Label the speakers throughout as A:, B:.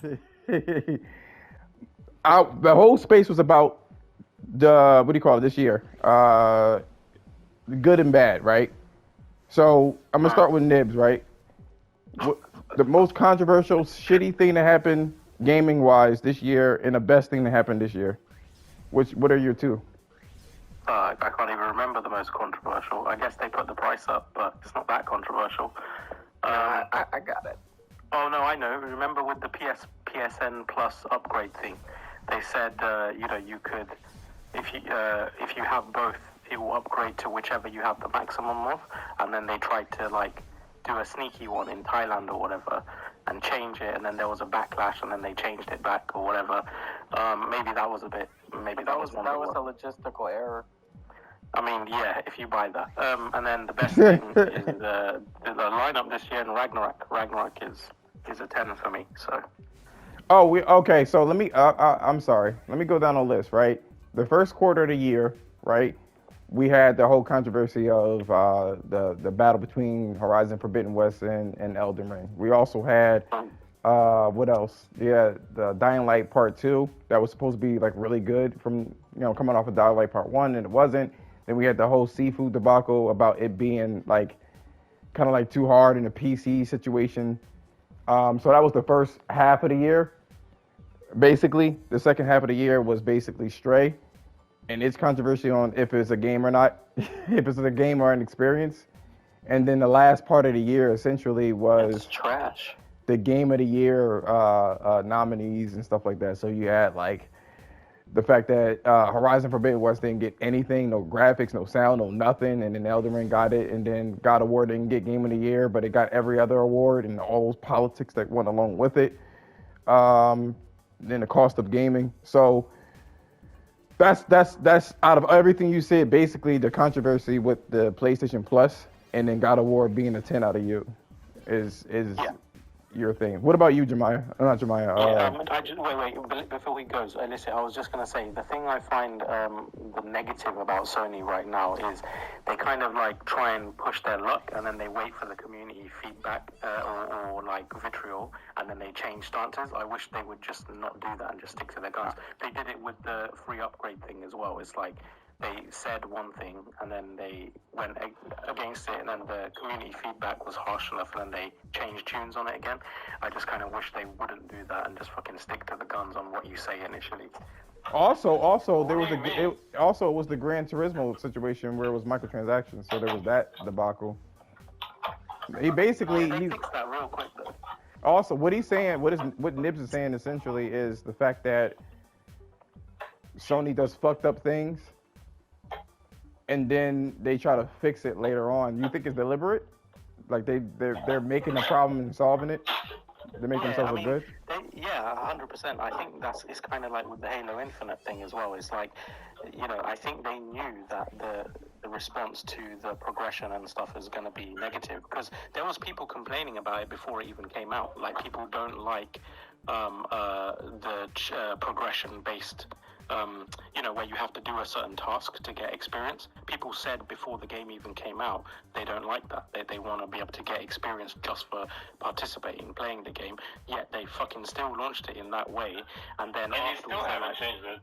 A: The whole space was about the what do you call it this year? Good and bad, right? So I'm gonna start with Nibs, right? What, the most controversial, shitty thing that happened gaming wise this year, and the best thing that happened this year. What are your two?
B: I can't even remember the most controversial. I guess they put the price up, but it's not that controversial.
C: I got it.
B: Oh no, I know. Remember with the PSN Plus upgrade thing, they said you could if you have both, it will upgrade to whichever you have the maximum of, and then they tried to like do a sneaky one in Thailand or whatever and change it, and then there was a backlash, and then they changed it back or whatever. Maybe that was a bit. Maybe that was one.
C: That was a logistical error.
B: I mean, yeah, if you buy that. And then the best thing is the lineup this year in Ragnarok. Ragnarok is a 10 for me. So.
A: Oh, okay. So let me. I'm sorry. Let me go down the list. Right, the first quarter of the year, right, we had the whole controversy of the battle between Horizon Forbidden West and Elden Ring. We also had what else? Yeah, the Dying Light Part 2 that was supposed to be like really good from coming off of Dying Light Part 1, and it wasn't. Then we had the whole seafood debacle about it being like kind of like too hard in a PC situation. So that was the first half of the year. Basically, the second half of the year was basically Stray, and it's controversy on if it's a game or not, if it's a game or an experience. And then the last part of the year essentially was
B: trash.
A: The game of the year nominees and stuff like that. So you had like the fact that Horizon Forbidden West didn't get anything, no graphics, no sound, no nothing, and then Elden Ring got it, and then God of War didn't get Game of the Year, but it got every other award and all those politics that went along with it. Then the cost of gaming. So that's out of everything you said, basically the controversy with the PlayStation Plus and then God of War being a 10 out of you is your thing. What about you, Jemiah? Not Jemiah.
B: I just, wait. Before we go, listen, I was just going to say, the thing I find the negative about Sony right now is they kind of like try and push their luck, and then they wait for the community feedback or like vitriol, and then they change stances. I wish they would just not do that and just stick to their guns. They did it with the free upgrade thing as well. It's like they said one thing and then they went against it, and then the community feedback was harsh enough, and then they changed tunes on it again. I just kind of wish they wouldn't do that and just fucking stick to the guns on what you say initially.
A: Also, there was it was the Gran Turismo situation where it was microtransactions, so there was that debacle. He basically
B: they fixed that real quick though.
A: Also, what he's saying, what Nibs is saying essentially is the fact that Sony does fucked up things, and then they try to fix it later on. You think it's deliberate? Like they're making a problem and solving it? They make themselves look good?
B: 100%. I think it's kind of like with the Halo Infinite thing as well. It's like, I think they knew that the response to the progression and stuff is going to be negative, because there was people complaining about it before it even came out. Like, people don't like the progression-based where you have to do a certain task to get experience. People said before the game even came out, they don't like that. They want to be able to get experience just for participating, playing the game. Yet they fucking still launched it in that way, and then afterwards they haven't changed it.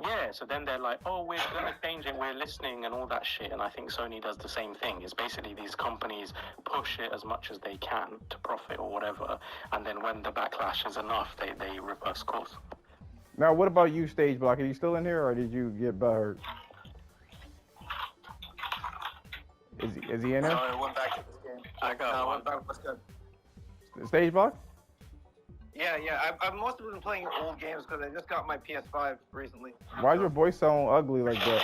B: Yeah, so then they're like, oh, we're going to change it, we're listening and all that shit. And I think Sony does the same thing. It's basically these companies push it as much as they can to profit or whatever, and then when the backlash is enough, they reverse course.
A: Now, what about you, Stage Block? Are you still in here, or did you get butthurt? Is he in here?
C: No, I went back to this game. I went back. What's good?
A: Stage Block?
C: Yeah. I've mostly been playing old games because I just got my PS5 recently.
A: Why's your voice sound ugly like that?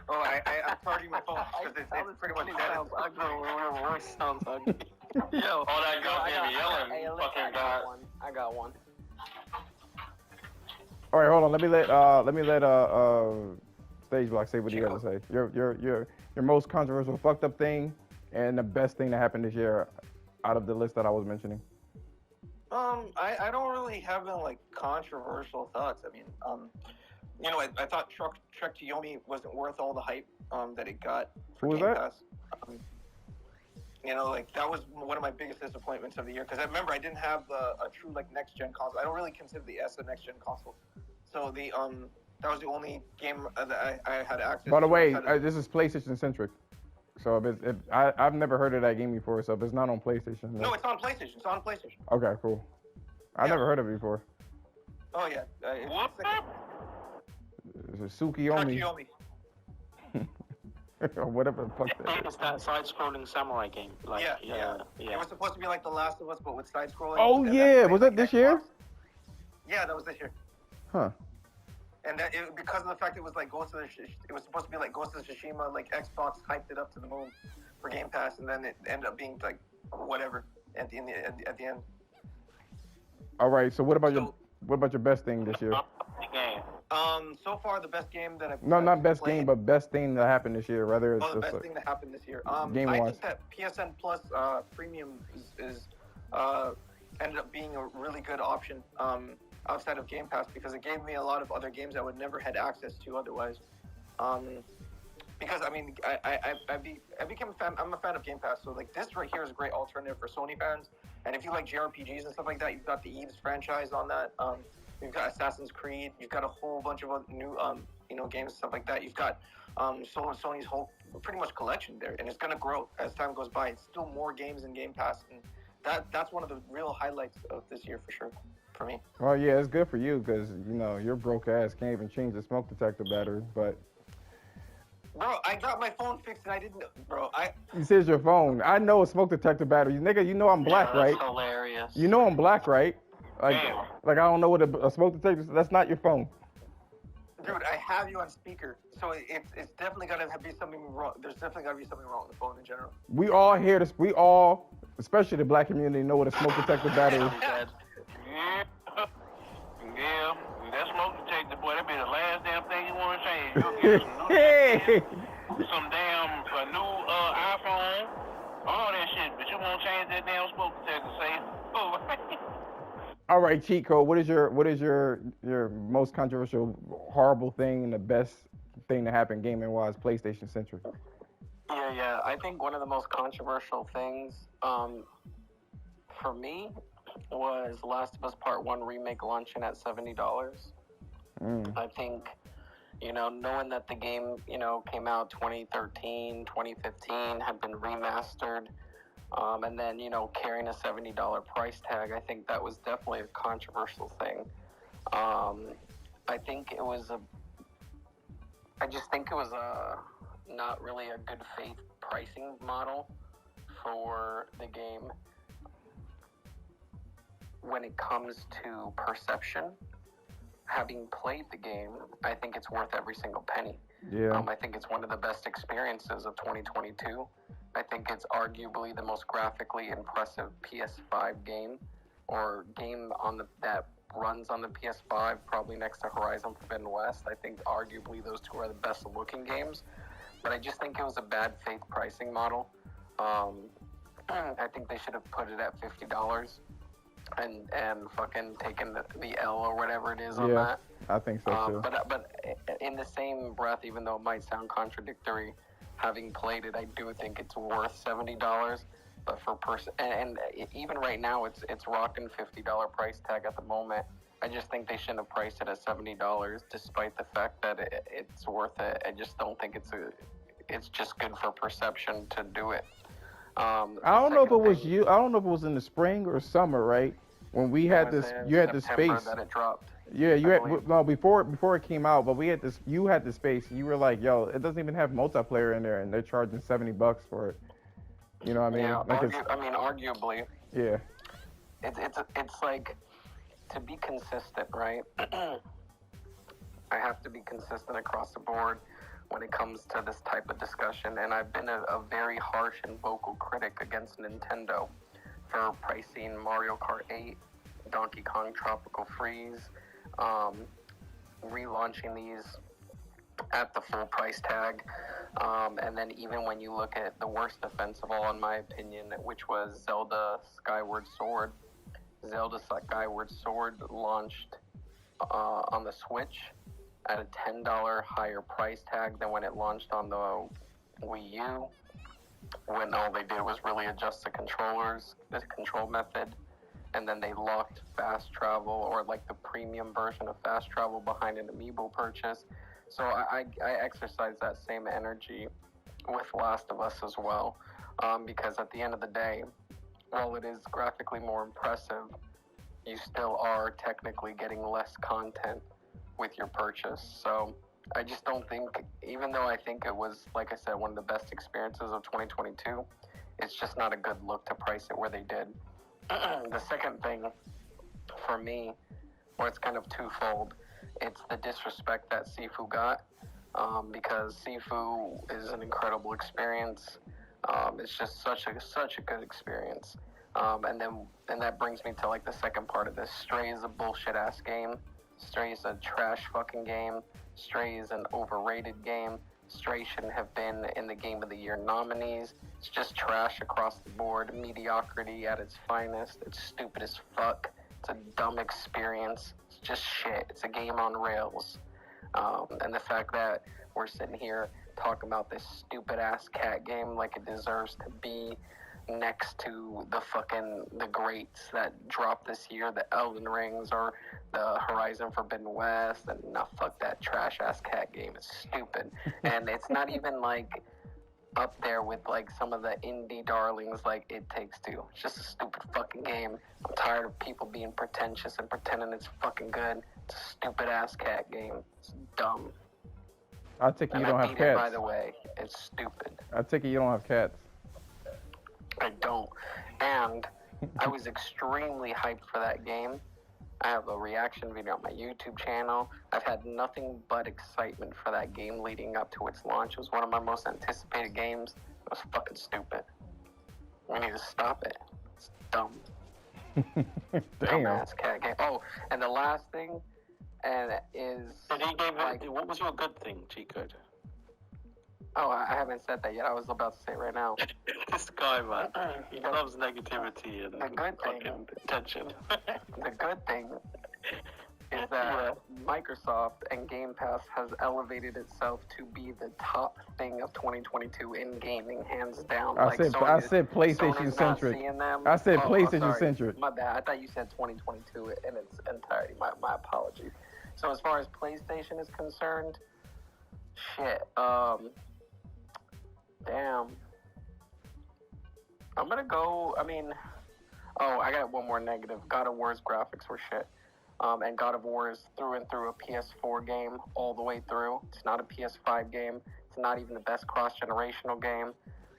C: Oh, I'm charging my phone because it's pretty much dead.
B: Your voice sounds ugly.
C: Yo,
B: all that goddamn yelling. Fucking God.
C: I got one.
A: All right, hold on. Let me let Stage Block say what he has to say. Your most controversial fucked up thing and the best thing that happened this year out of the list that I was mentioning.
C: I don't really have any like controversial thoughts. I mean, I thought Trek to Yomi wasn't worth all the hype that it got for Game Pass. You know, like that was one of my biggest disappointments of the year because I remember I didn't have a true like next gen console. I don't really consider the S a next gen console, so the that was the only game that I had access
A: By the
C: to.
A: way,
C: outside of
A: this is PlayStation centric. So I've never heard of that game before, so if it's not on PlayStation.
C: No, it's on PlayStation. It's on PlayStation.
A: Okay, cool. I've never heard of it before.
C: Oh yeah.
B: What?
A: It's a Tsukiyomi. Or whatever the fuck that is.
B: It's that side-scrolling samurai game. Like,
C: yeah. It was supposed to be like The Last of Us, but with side-scrolling.
A: Oh yeah, was that this year?
C: Yeah, that was this year.
A: Huh.
C: And that because of the fact it was like it was supposed to be like Ghost of Tsushima, like Xbox hyped it up to the moon for Game Pass, and then it ended up being like whatever at the end.
A: All right. So what about your best thing this year?
C: So far the best game that I've
A: not best
C: played,
A: game, but best thing that happened this year. Rather, it's
C: the
A: just
C: best thing that happened this year.
A: Game
C: I
A: wise.
C: think that PSN Plus Premium is ended up being a really good option outside of Game Pass because it gave me a lot of other games I would never had access to otherwise. Because I mean, I became a fan. I'm a fan of Game Pass, so like this right here is a great alternative for Sony fans. And if you like JRPGs and stuff like that, you've got the Eves franchise on that. You've got Assassin's Creed. You've got a whole bunch of new games and stuff like that. You've got Sony's whole pretty much collection there, and it's gonna grow as time goes by. It's still more games in Game Pass, and that's one of the real highlights of this year for sure for me.
A: Well, yeah, it's good for you because your broke ass can't even change the smoke detector battery. But
C: bro, I got my phone fixed and I didn't. Bro,
A: you said your phone. I know a smoke detector battery, nigga. You know I'm black, right?
B: That's hilarious.
A: You know I'm black, right? Like I don't know what a smoke detector. That's not your phone.
C: Dude, I have you on speaker, so it's definitely gotta be something wrong. There's definitely gotta be something wrong with the phone in general.
A: We all hear this. We all, especially the black community, know what a smoke detector battery is.
D: Yeah, that smoke detector, boy, that be the last damn thing you want to change. You'll get some damn new iPhone, all that shit, but you won't change that damn smoke detector. Say,
A: All right, cheat code. What is your most controversial, horrible thing and the best thing to happen gaming wise, PlayStation centric?
B: Yeah. I think one of the most controversial things for me was Last of Us Part 1 remake launching at $70. I think, knowing that the game, came out 2013, 2015, had been remastered, and then, carrying a $70 price tag, I think that was definitely a controversial thing. I just think it was not really a good faith pricing model for the game when it comes to perception. Having played the game, I think it's worth every single penny.
A: Yeah.
B: I think it's one of the best experiences of 2022. I think it's arguably the most graphically impressive PS5 game, or game that runs on the PS5, probably next to Horizon Forbidden West. I think arguably those two are the best looking games, but I just think it was a bad faith pricing model. I think they should have put it at $50 and fucking taken the L or whatever it is on that.
A: I think so too.
B: But in the same breath, even though it might sound contradictory, having played it, I do think it's worth $70. But for and even right now, it's rocking $50 price tag at the moment. I just think they shouldn't have priced it at $70, despite the fact that it's worth it. I just don't think it's just good for perception to do it.
A: I don't know if it was you. I don't know if it was in the spring or summer, right? When we had this, you had the space.
B: That it dropped.
A: Yeah, you had before it came out, but we had this. You had the space. And you were like, "Yo, it doesn't even have multiplayer in there, and they're charging $70 for it." You know what I mean?
B: Yeah, arguably.
A: Yeah.
B: It's like, to be consistent, right? I have to be consistent across the board when it comes to this type of discussion, and I've been a very harsh and vocal critic against Nintendo for pricing Mario Kart 8, Donkey Kong Tropical Freeze, relaunching these at the full price tag, and then even when you look at the worst offense of all, in my opinion, which was Zelda Skyward Sword. Zelda Skyward Sword launched on the Switch at a $10 higher price tag than when it launched on the Wii U.
E: when all they did was really adjust the controllers, the control method, and then they locked fast travel or like the premium version of fast travel behind an amiibo purchase. So I exercise that same energy with Last of Us as well, because at the end of the day, while it is graphically more impressive, you still are technically getting less content with your purchase. So I just don't think, even though I think it was, like I said, one of the best experiences of 2022, it's just not a good look to price it where they did. The second thing for me, where it's kind of twofold, it's the disrespect that Sifu got, because Sifu is an incredible experience. It's just such a good experience. And that brings me to like the second part of this. Stray is a bullshit ass game. Stray is a trash fucking game. Stray is an overrated game. Stray shouldn't have been in the Game of the Year nominees. It's just trash across the board. Mediocrity at its finest. It's stupid as fuck. It's a dumb experience. It's just shit. It's a game on rails. And the fact that we're sitting here talking about this stupid ass cat game like it deserves to be next to the greats that dropped this year, the Elden Rings or the Horizon Forbidden West, and fuck that trash ass cat game. It's stupid. And it's not even like up there with like some of the indie darlings like It Takes Two. It's just a stupid fucking game. I'm tired of people being pretentious and pretending it's fucking good. It's a stupid ass cat game. It's dumb.
A: I take it you don't have cats.
E: By the way, it's stupid.
A: I take it you don't have cats.
E: I don't. And I was extremely hyped for that game. I have a reaction video on my YouTube channel. I've had nothing but excitement for that game leading up to its launch. It was one of my most anticipated games. It was fucking stupid. We need to stop it. It's dumb.
A: Damn.
E: Dumbass cat game. Oh, and the last thing, and is...
B: And he gave it, what was your good thing, G-Code?
E: Oh, I haven't said that yet. I was about to say it right now.
B: This guy, man, he loves negativity and
E: the good thing,
B: tension.
E: The good thing is that Microsoft and Game Pass has elevated itself to be the top thing of 2022 in gaming, hands down.
A: I said PlayStation centric. I said PlayStation centric.
E: My bad. I thought you said 2022 in its entirety. My apologies. So as far as PlayStation is concerned, shit. Damn. I'm gonna go, I got one more negative. God of War's graphics were shit. And God of War is through and through a PS4 game all the way through. It's not a PS5 game. It's not even the best cross-generational game.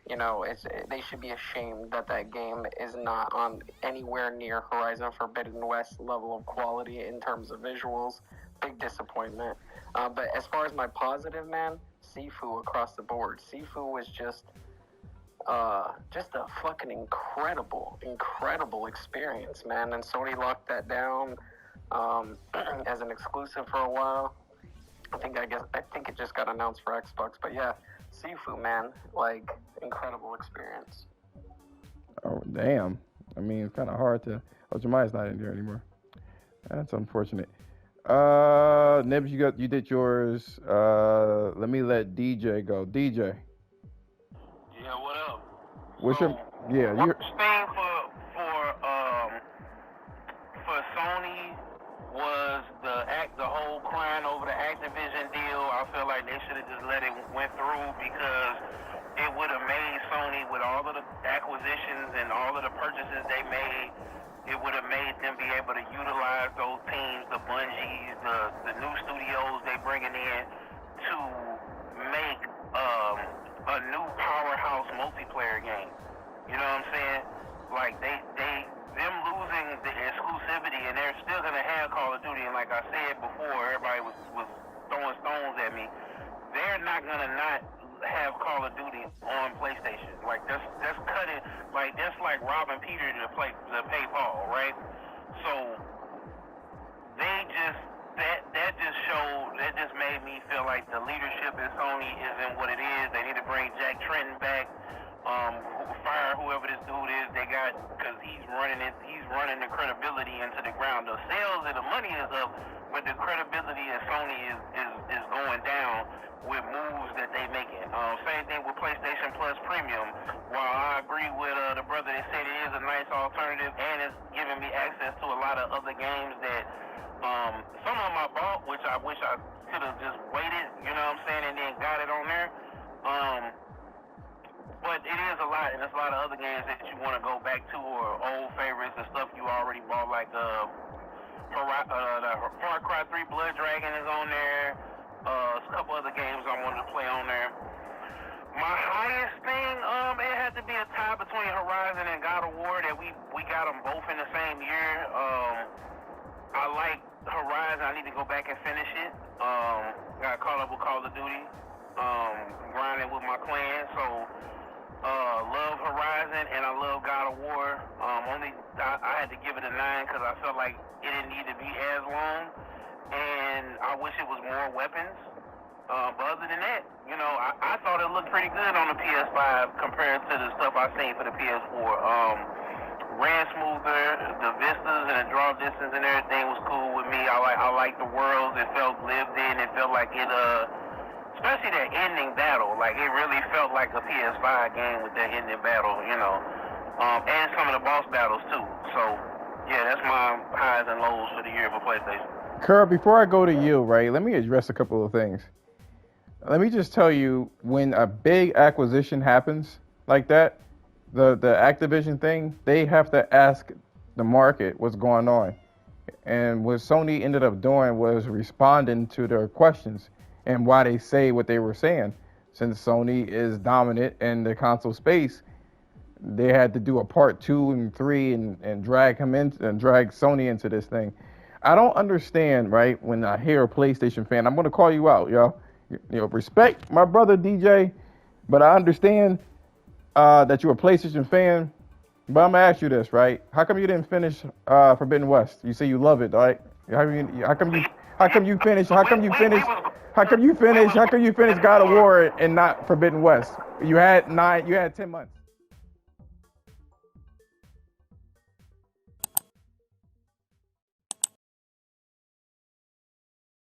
E: You know, they should be ashamed that game is not on anywhere near Horizon Forbidden West level of quality in terms of visuals. Big disappointment. But as far as my positive, man, Sifu across the board. Sifu was just a fucking incredible experience, man. And Sony locked that down as an exclusive for a while. I think it just got announced for Xbox. But yeah, Sifu, man, like incredible experience.
A: Oh damn! I mean, it's kind of hard to. Oh, Jemiah's not in there anymore. That's unfortunate. Nibs, you did yours. Let me let DJ go. DJ.
D: Yeah, what up?
A: What's your
D: thing for Sony was the whole crying over the Activision deal. I feel like they should have just let it went through because it would have made Sony, with all of the acquisitions and all of the purchases they made, it would have made them be able to utilize those teams, the Bungies, the new studios they bringing in to make a new powerhouse multiplayer game. You know what I'm saying? Like them losing the exclusivity, and they're still gonna have Call of Duty. And like I said before, everybody was throwing stones at me. They're not gonna not have Call of Duty on PlayStation. Like that's cutting. Like that's like robbing Peter to pay Paul, right? So that just made me feel like the leadership in Sony isn't what it is. They need to bring Jack Tretton back. Fire whoever this dude is they got, because he's running the credibility into the ground. The sales and the money is up, but the credibility of Sony is going down with moves that they making. Same thing with PlayStation Plus Premium. While I agree with the brother that said it is a nice alternative and it's giving me access to a lot of other games that some of them I bought, which I wish I could have just waited, you know what I'm saying, and then got it on there. But it is a lot, and there's a lot of other games that you want to go back to or old favorites and stuff you already bought, like the Far Cry 3 Blood Dragon is on there. A couple other games I wanted to play on there. My highest thing, it had to be a tie between Horizon and God of War that we got them both in the same year. I like Horizon. I need to go back and finish it. Got caught up with Call of Duty, grinding with my clan. So love Horizon and I love God of War. I had to give it a 9 because I felt like it didn't need to be as long, and I wish it was more weapons. But other than that, you know, I thought it looked pretty good on the PS5 compared to the stuff I seen for the PS4. Ran smoother, the vistas and the draw distance and everything was cool with me. I like the worlds. It felt lived in. It felt like it, especially that ending battle. Like it really felt like a PS5 game with that ending battle, you know. And some of the boss battles too. So yeah, that's my highs and lows for the year for PlayStation.
A: Kurt, before I go to you, right, let me address a couple of things. Let me just tell you, when a big acquisition happens like that, the Activision thing, they have to ask the market what's going on. And what Sony ended up doing was responding to their questions and why they say what they were saying. Since Sony is dominant in the console space, they had to do a part 2 and 3 and drag Sony into this thing. I don't understand, right, when I hear a PlayStation fan, I'm going to call you out, yo. You know, respect my brother DJ, but I understand that you're a PlayStation fan. But I'm gonna ask you this, right? How come you didn't finish Forbidden West? You say you love it, right? How come you finish God of War and not Forbidden West? You had 10 months.